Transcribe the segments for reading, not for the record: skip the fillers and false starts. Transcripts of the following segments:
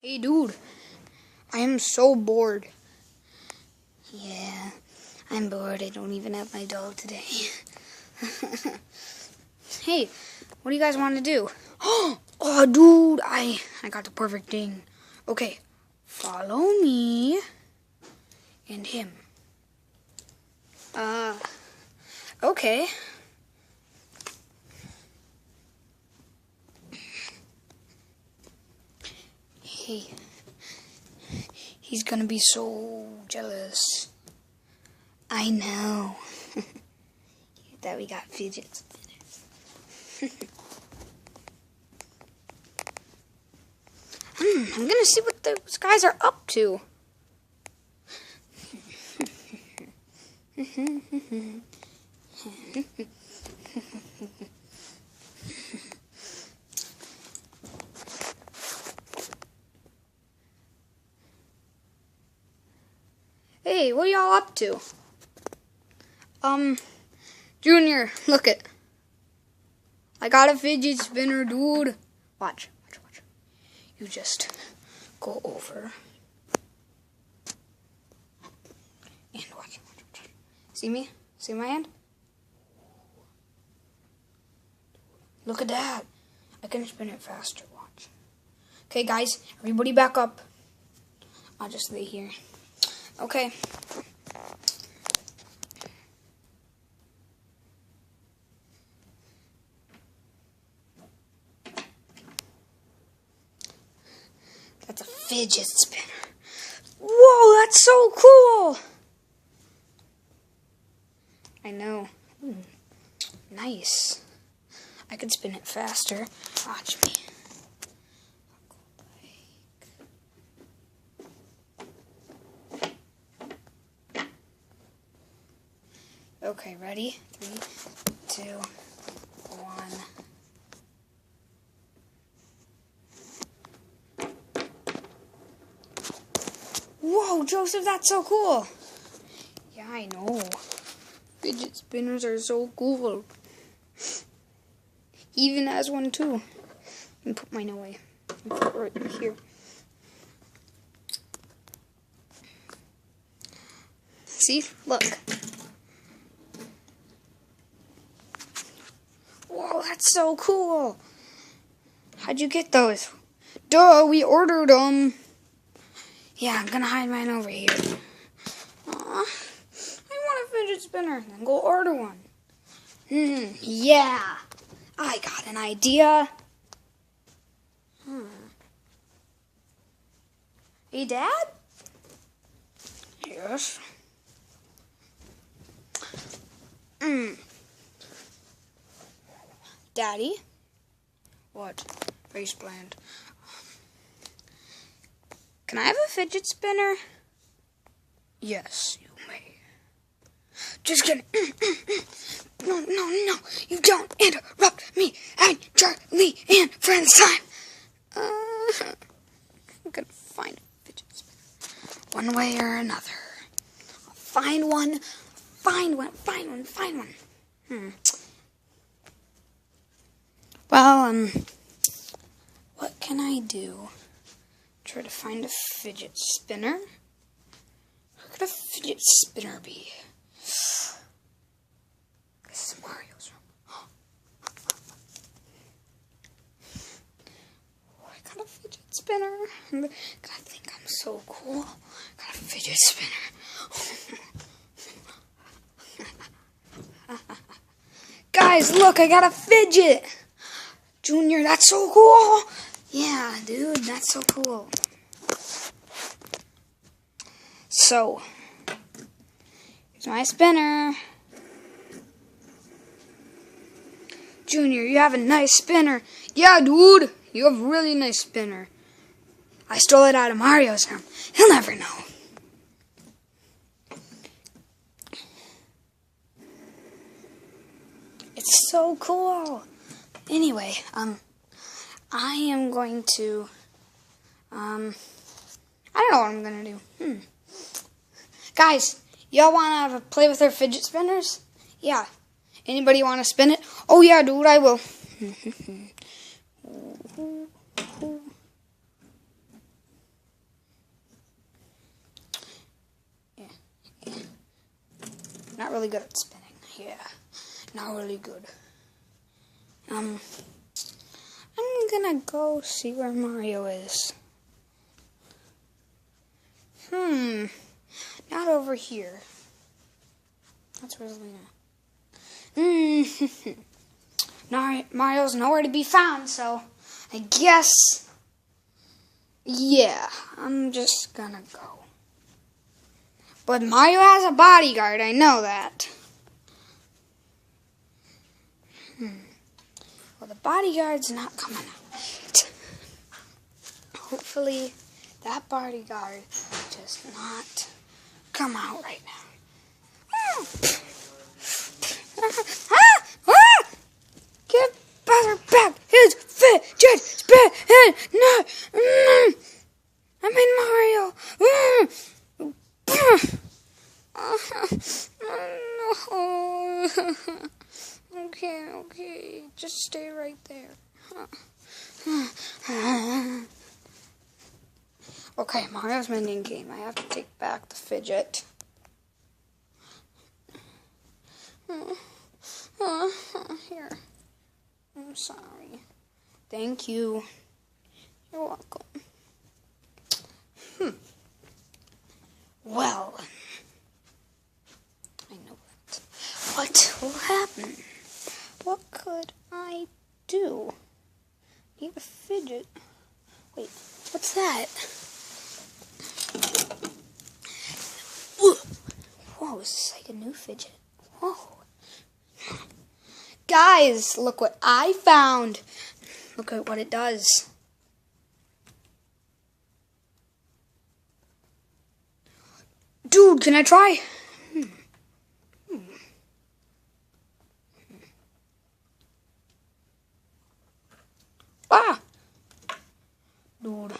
Hey dude, I am so bored. Yeah, I'm bored. I don't even have my dog today. Hey, what do you guys want to do? Oh dude, I got the perfect thing. Okay, follow me and him. Okay. Hey, he's gonna be so jealous. I know. That we got fidget spinners. I'm gonna see what those guys are up to. Hey, what are y'all up to? Junior, look it. I got a fidget spinner, dude. Watch. You just go over and watch. See me? See my hand? Look at that. I can spin it faster. Watch. Okay, guys, everybody back up. I'll just lay here. Okay. That's a fidget spinner. Whoa, that's so cool. I know. Nice. I could spin it faster. Watch me. Okay, ready? 3, 2, 1. Whoa, Joseph, that's so cool. Yeah, I know. Fidget spinners are so cool. He even has one too. Let me put mine away. Put it right here. See? Look. Whoa, that's so cool. How'd you get those? Duh, we ordered them. Yeah, I'm gonna hide mine over here. Aw, I want a fidget spinner. Then go order one. Yeah, I got an idea. Hey, Dad? Yes. Daddy? What? Face plant. Can I have a fidget spinner? Yes, you may. Just kidding. No, you don't interrupt me and Charlie and friends time. I'm gonna find a fidget spinner. One way or another. I'll find one. Find one. Well, what can I do? Try to find a fidget spinner. Where could a fidget spinner be? This is Mario's room. Oh, I got a fidget spinner. I think I'm so cool. I got a fidget spinner. Guys, look, I got a fidget. Junior, that's so cool. Yeah, dude, that's so cool. So, here's my spinner. Junior, you have a nice spinner. Yeah, dude, you have a really nice spinner. I stole it out of Mario's room. He'll never know. It's so cool. Anyway, I am going to, I don't know what I'm going to do. Guys, y'all want to play with our fidget spinners? Yeah. Anybody want to spin it? Oh, yeah, dude, I will. really good at spinning. Yeah, not really good. I'm gonna go see where Mario is. Not over here. That's where Lena. Mario's nowhere to be found, so I guess, yeah, I'm just gonna go. But Mario has a bodyguard, I know that. Well, the bodyguard's not coming out. Hopefully, that bodyguard does not come out right now. Get better back his fidget spinner. No, I mean Mario. No. Okay, just stay right there. Okay, Mario's mending game. I have to take back the fidget. Here. I'm sorry. Thank you. You're welcome. Well, I know that. What will happen? What could I do? Need a fidget. Wait, what's that? Whoa, is this like a new fidget? Whoa. Guys, look what I found. Look at what it does. Dude, can I try? Ah! Dude,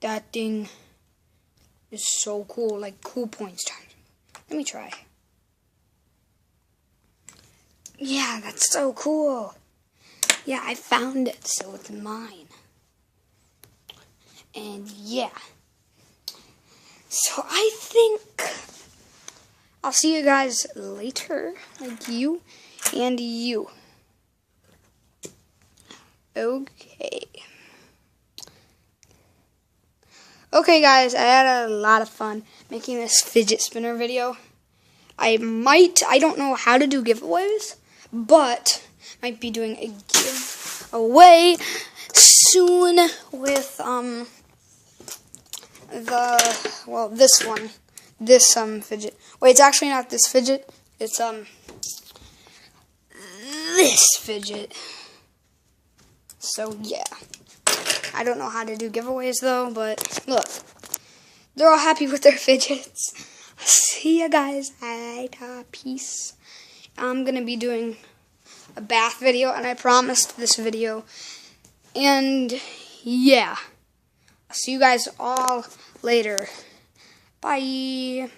that thing is so cool, like cool points time. Let me try. Yeah, that's so cool. Yeah, I found it, so it's mine. And yeah. So I think I'll see you guys later, like you and you. Okay. Okay, guys, I had a lot of fun making this fidget spinner video. I don't know how to do giveaways, but might be doing a giveaway soon with, this one. This, fidget. Wait, it's actually not this fidget. It's, this fidget. So, yeah. I don't know how to do giveaways, though, but look. They're all happy with their fidgets. See ya, guys. Peace. I'm going to be doing a bath video, and I promised this video. And, yeah. I'll see you guys all later. Bye.